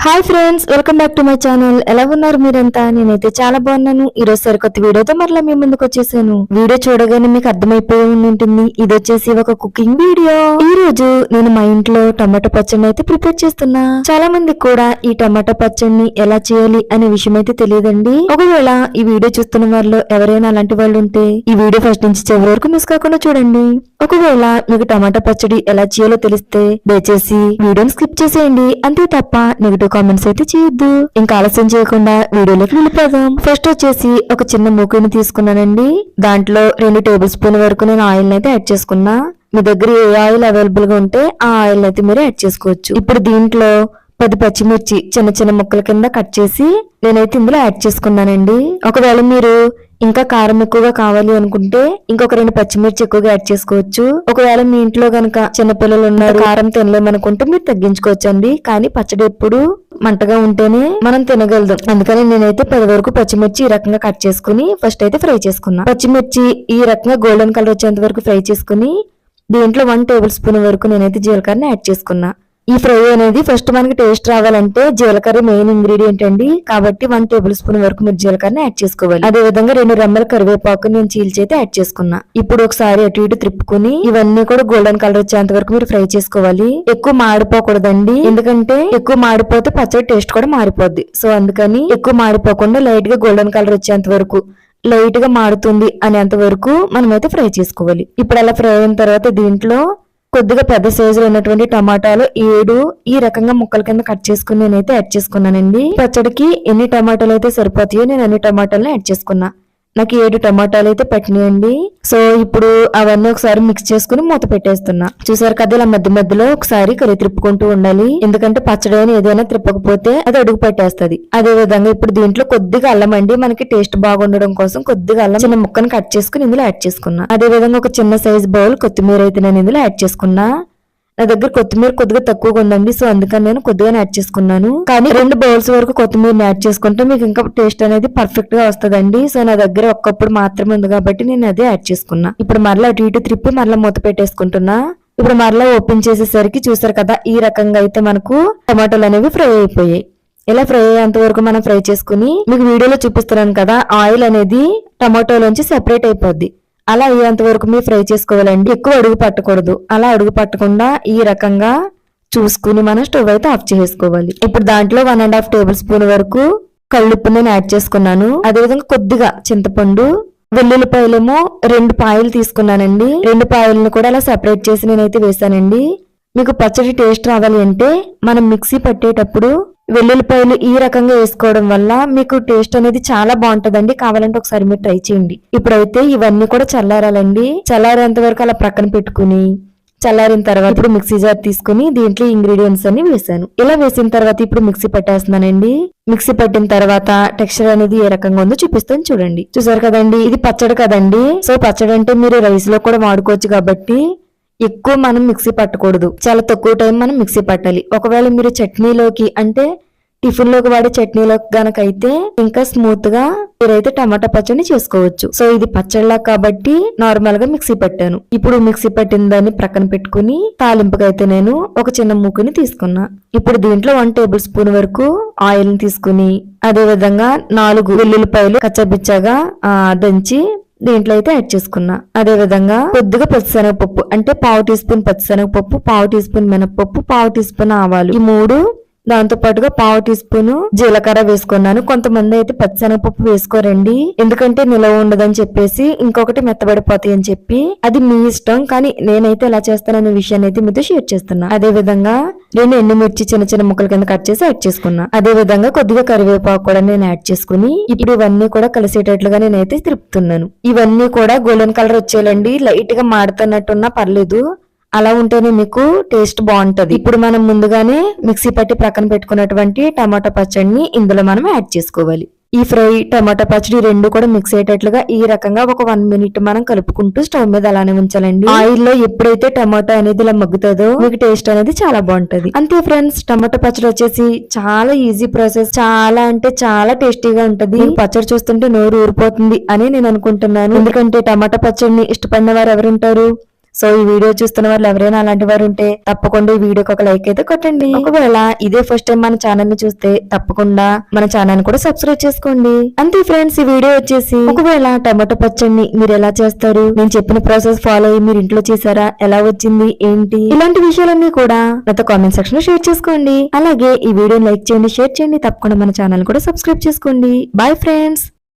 Hi friends, welcome back to my channel. ఎలా ఉన్నారు మీరంతా? నేనైతే చాలా బాగున్నాను. ఈ రోజు సరికొత్త వీడియోతో మరలా మీ ముందుకు వచ్చేసాను. వీడియో చూడగానే మీకు అర్థమైపోయి ఉంటుంది, ఇది వచ్చేసి ఒక కుకింగ్ వీడియో. ఈ రోజు నేను మా ఇంట్లో టమాటా పచ్చడిని అయితే ప్రిపేర్ చేస్తున్నా. చాలా మందికి కూడా ఈ టమాటా పచ్చడిని ఎలా చేయాలి అనే విషయం అయితే తెలియదండి. ఒకవేళ ఈ వీడియో చూస్తున్న వాళ్ళు ఎవరైనా అలాంటి వాళ్ళు ఉంటే ఈ వీడియో ఫస్ట్ నుంచి చివరి వరకు మిస్ కాకుండా చూడండి. ఒకవేళ మీకు టమాటా పచ్చడి ఎలా చేయాలో తెలిస్తే దయచేసి వీడియోని స్కిప్ చేసేయండి, అంతే తప్ప నెగిటివ్ కామెంట్స్ అయితే చేయొద్దు. ఇంకా ఆలస్యం చేయకుండా వీడియోలోకి వెళ్ళిపోదాం. ఫస్ట్ వచ్చేసి ఒక చిన్న మూకుని తీసుకున్నానండి. దాంట్లో 2 టేబుల్ స్పూన్ వరకు నేను ఆయిల్ అయితే యాడ్ చేసుకున్నా. మీ దగ్గర ఏ ఆయిల్ అవైలబుల్ గా ఉంటే ఆ ఆయిల్ అయితే మీరు యాడ్ చేసుకోవచ్చు. ఇప్పుడు దీంట్లో 10 పచ్చిమిర్చి చిన్న చిన్న ముక్కల కింద కట్ చేసి నేనైతే ఇందులో యాడ్ చేసుకున్నానండి. ఒకవేళ మీరు ఇంకా కారం ఎక్కువగా కావాలి అనుకుంటే ఇంకొక 2 పచ్చిమిర్చి ఎక్కువగా యాడ్ చేసుకోవచ్చు. ఒకవేళ మీ ఇంట్లో గనక చిన్నపిల్లలు ఉన్నారు, కారం తినలేమనుకుంటే మీరు తగ్గించుకోవచ్చు అండి. కానీ పచ్చడి ఎప్పుడు మంటగా ఉంటేనే మనం తినగలదు. అందుకని నేనైతే 10 వరకు పచ్చిమిర్చి ఈ రకంగా కట్ చేసుకుని ఫస్ట్ అయితే ఫ్రై చేసుకున్నా. పచ్చిమిర్చి ఈ రకంగా గోల్డెన్ కలర్ వచ్చేంత వరకు ఫ్రై చేసుకుని దీంట్లో 1 టేబుల్ స్పూన్ వరకు నేనైతే జీలకర్రని యాడ్ చేసుకున్నా. ఈ ఫ్రై అనేది ఫస్ట్ మనకి టేస్ట్ రావాలంటే జీలకర్ర మెయిన్ ఇంగ్రీడియంట్ అండి. కాబట్టి 1 టేబుల్ స్పూన్ వరకు మీరు జీలకర్రని యాడ్ చేసుకోవాలి. అదే విధంగా 2 రెమ్మల కరివేపాకు నేను చీల్చి అయితే యాడ్ చేసుకున్నా. ఇప్పుడు ఒకసారి అటు ఇటు తిప్పుకుని ఇవన్నీ కూడా గోల్డెన్ కలర్ వచ్చేంత వరకు మీరు ఫ్రై చేసుకోవాలి. ఎక్కువ మాడిపోకూడదండి, ఎందుకంటే ఎక్కువ మాడిపోతే పచ్చడి టేస్ట్ కూడా మారిపోద్ది. సో అందుకని ఎక్కువ మాడిపోకుండా లైట్ గా గోల్డెన్ కలర్ వచ్చేంత వరకు, లైట్ గా మాడుతుంది అనేంత వరకు మనమైతే ఫ్రై చేసుకోవాలి. ఇప్పుడు అలా ఫ్రై అయిన తర్వాత దీంట్లో కొద్దిగా పెద్ద సైజులో ఉన్నటువంటి టమాటాలు 7 ఈ రకంగా ముక్కల కింద కట్ చేసుకుని నేనైతే యాడ్ చేసుకున్నానండి. పచ్చడికి ఎన్ని టమాటాలు అయితే సరిపోతాయో నేను అన్ని టమాటాలను యాడ్ చేసుకున్నా. నాకు 7 టమాటాలు అయితే పెట్టినాయండి. సో ఇప్పుడు అవన్నీ ఒకసారి మిక్స్ చేసుకుని మూత పెట్టేస్తున్నా. చూసారు కదా, ఇలా మధ్య మధ్యలో ఒకసారి తిప్పుకుంటూ ఉండాలి, ఎందుకంటే పచ్చడి ఏదైనా తిప్పకపోతే అది అడుగు పెట్టేస్తుంది. అదే విధంగా ఇప్పుడు దీంట్లో కొద్దిగా అల్లం అండి, మనకి టేస్ట్ బాగుండడం కోసం కొద్దిగా అల్లం చిన్న ముక్కను కట్ చేసుకుని ఇందులో యాడ్ చేసుకున్నా. అదే విధంగా ఒక చిన్న సైజ్ బౌల్ కొత్తిమీర అయితే నేను ఇందులో యాడ్ చేసుకున్నా. నా దగ్గర కొత్తిమీర కొద్దిగా తక్కువగా ఉందండి, సో అందుకని నేను కొద్దిగా యాడ్ చేసుకున్నాను. కానీ 2 బౌల్స్ వరకు కొత్తిమీర యాడ్ చేసుకుంటే మీకు ఇంకా టేస్ట్ అనేది పర్ఫెక్ట్ గా వస్తుందండి. సో నా దగ్గర ఒక్కప్పుడు మాత్రమే ఉంది కాబట్టి నేను అదే యాడ్ చేసుకున్నా. ఇప్పుడు మరలా అటు ఇటు త్రిప్పి మరలా మూత పెట్టేసుకుంటున్నా. ఇప్పుడు మరలా ఓపెన్ చేసేసరికి చూసారు కదా, ఈ రకంగా అయితే మనకు టమాటాలు అనేవి ఫ్రై అయిపోయాయి. ఇలా ఫ్రై అయ్యేంత వరకు మనం ఫ్రై చేసుకుని మీకు వీడియోలో చూపిస్తున్నాను కదా, ఆయిల్ అనేది టమాటోలోంచి సెపరేట్ అయిపోద్ది. అలా అయ్యేంత వరకు మీరు ఫ్రై చేసుకోవాలండి, ఎక్కువ అడుగు పట్టకూడదు. అలా అడుగు పట్టకుండా ఈ రకంగా చూసుకుని మనం స్టవ్ అయితే ఆఫ్ చేసుకోవాలి. ఇప్పుడు దాంట్లో 1.5 టేబుల్ స్పూన్ వరకు కల్లుప్పు నేను యాడ్ చేసుకున్నాను. అదేవిధంగా కొద్దిగా చింతపండు, వెల్లుల్లిపాయలేమో 2 పాయలు తీసుకున్నానండి. 2 పాయలను కూడా అలా సెపరేట్ చేసి నేనైతే వేసానండి. మీకు పచ్చడి టేస్ట్ రావాలి అంటే మనం మిక్సీ పట్టేటప్పుడు వెల్లుల్లిపాయలు ఈ రకంగా వేసుకోవడం వల్ల మీకు టేస్ట్ అనేది చాలా బాగుంటదండి. కావాలంటే ఒకసారి మీరు ట్రై చేయండి. ఇప్పుడైతే ఇవన్నీ కూడా చల్లారాలండి. చల్లారేంత వరకు అలా ప్రక్కన పెట్టుకుని చల్లారిన తర్వాత ఇప్పుడు మిక్సీ జార్ తీసుకుని దీంట్లో ఇంగ్రీడియంట్స్ అన్ని వేసాను. ఇలా వేసిన తర్వాత ఇప్పుడు మిక్సీ పట్టేస్తున్నానండి. మిక్సీ పట్టిన తర్వాత టెక్స్చర్ అనేది ఏ రకంగా ఉందో చూపిస్తాను చూడండి. చూసారు కదండి, ఇది పచ్చడి కదండి. సో పచ్చడి అంటే మీరు రైస్ లో కూడా వాడుకోవచ్చు కాబట్టి ఎక్కువ మనం మిక్సీ పట్టకూడదు, చాలా తక్కువ టైం మనం మిక్సీ పట్టాలి. ఒకవేళ మీరు చట్నీలోకి అంటే టిఫిన్ లోకి వాడే చట్నీలోకి గనక అయితే ఇంకా స్మూత్ గా మీరైతే టమాటా పచ్చడిని చేసుకోవచ్చు. సో ఇది పచ్చడిలా కాబట్టి నార్మల్ గా మిక్సీ పట్టాను. ఇప్పుడు మిక్సీ పట్టిన దాన్ని ప్రక్కన పెట్టుకుని తాలింపుకైతే నేను ఒక చిన్న మూకుని తీసుకున్నా. ఇప్పుడు దీంట్లో 1 టేబుల్ స్పూన్ వరకు ఆయిల్ ని తీసుకుని అదే విధంగా 4 వెల్లుల్లిపాయలు కచ్చబిచ్చగా దంచి దీంట్లో అయితే యాడ్ చేసుకున్నా. అదే విధంగా కొద్దిగా పచ్చిశనగపప్పు అంటే 1/2 టీ స్పూన్ పచ్చిశనగపప్పు, 1/2 టీ స్పూన్ మినపప్పు, 1/2 టీ స్పూన్ ఆవాలు, ఈ 3 దాంతో పాటుగా 1/2 టీ స్పూన్ జీలకర్ర వేసుకున్నాను. కొంతమంది అయితే పచ్చిశనగపప్పు వేసుకోరండి, ఎందుకంటే నిలవ ఉండదని చెప్పేసి, ఇంకొకటి మెత్తబడిపోతాయి అని చెప్పి. అది మీ ఇష్టం, కానీ నేనైతే ఎలా చేస్తాననే విషయాన్ని అయితే మీతో షేర్ చేస్తున్నా. అదే విధంగా 2 ఎండుమిర్చి చిన్న చిన్న ముక్కల కింద కట్ చేసి యాడ్ చేసుకున్నా. అదే విధంగా కొద్దిగా కరివేపాకు కూడా నేను యాడ్ చేసుకుని ఇప్పుడు ఇవన్నీ కూడా కలిసేటట్లుగా నేనైతే తిప్పుతున్నాను. ఇవన్నీ కూడా గోల్డెన్ కలర్ వచ్చేయాలండి, లైట్ గా మాడుతున్నట్టున్నా పర్లేదు, అలా ఉంటేనే మీకు టేస్ట్ బాగుంటది. ఇప్పుడు మనం ముందుగానే మిక్సీ పట్టి ప్రక్కన పెట్టుకున్నటువంటి టమాటా పచ్చడిని ఇందులో మనం యాడ్ చేసుకోవాలి. ఈ ఫ్రై టమాటా పచ్చడి 2 కూడా మిక్స్ అయ్యేటట్లుగా ఈ రకంగా ఒక 1 మినిట్ మనం కలుపుకుంటూ స్టవ్ మీద అలానే ఉంచాలండి. ఆయిల్ లో ఎప్పుడైతే టమాటా అనేది ఇలా మగ్గుతుందో మీకు టేస్ట్ అనేది చాలా బాగుంటది. అంతే ఫ్రెండ్స్, టమాటా పచ్చడి వచ్చేసి చాలా ఈజీ ప్రాసెస్, చాలా అంటే చాలా టేస్టీగా ఉంటది. పచ్చడి చూస్తుంటే నోరు ఊరిపోతుంది అని నేను అనుకుంటున్నాను, ఎందుకంటే టమాటా పచ్చడిని ఇష్టపడిన వారు ఎవరుంటారు? సో ఈ వీడియో చూస్తున్న వాళ్ళు ఎవరైనా అలాంటి వారు ఉంటే తప్పకుండా ఈ వీడియోకి ఒక లైక్ అయితే కొట్టండి. ఒకవేళ ఇదే ఫస్ట్ టైం మన ఛానల్ ని చూస్తే తప్పకుండా మన ఛానల్ కూడా సబ్స్క్రైబ్ చేసుకోండి. అంతే ఫ్రెండ్స్, ఈ వీడియో వచ్చేసి ఒకవేళ టమాటో పచ్చడిని మీరు ఎలా చేస్తారు, నేను చెప్పిన ప్రాసెస్ ఫాలో అయ్యి మీరు ఇంట్లో చేశారా, ఎలా వచ్చింది ఏంటి, ఇలాంటి విషయాలన్నీ కూడా నాతో కామెంట్ సెక్షన్ లో షేర్ చేసుకోండి. అలాగే ఈ వీడియోని లైక్ చేయండి, షేర్ చేయండి, తప్పకుండా మన ఛానల్ కూడా సబ్స్క్రైబ్ చేసుకోండి. Bye friends.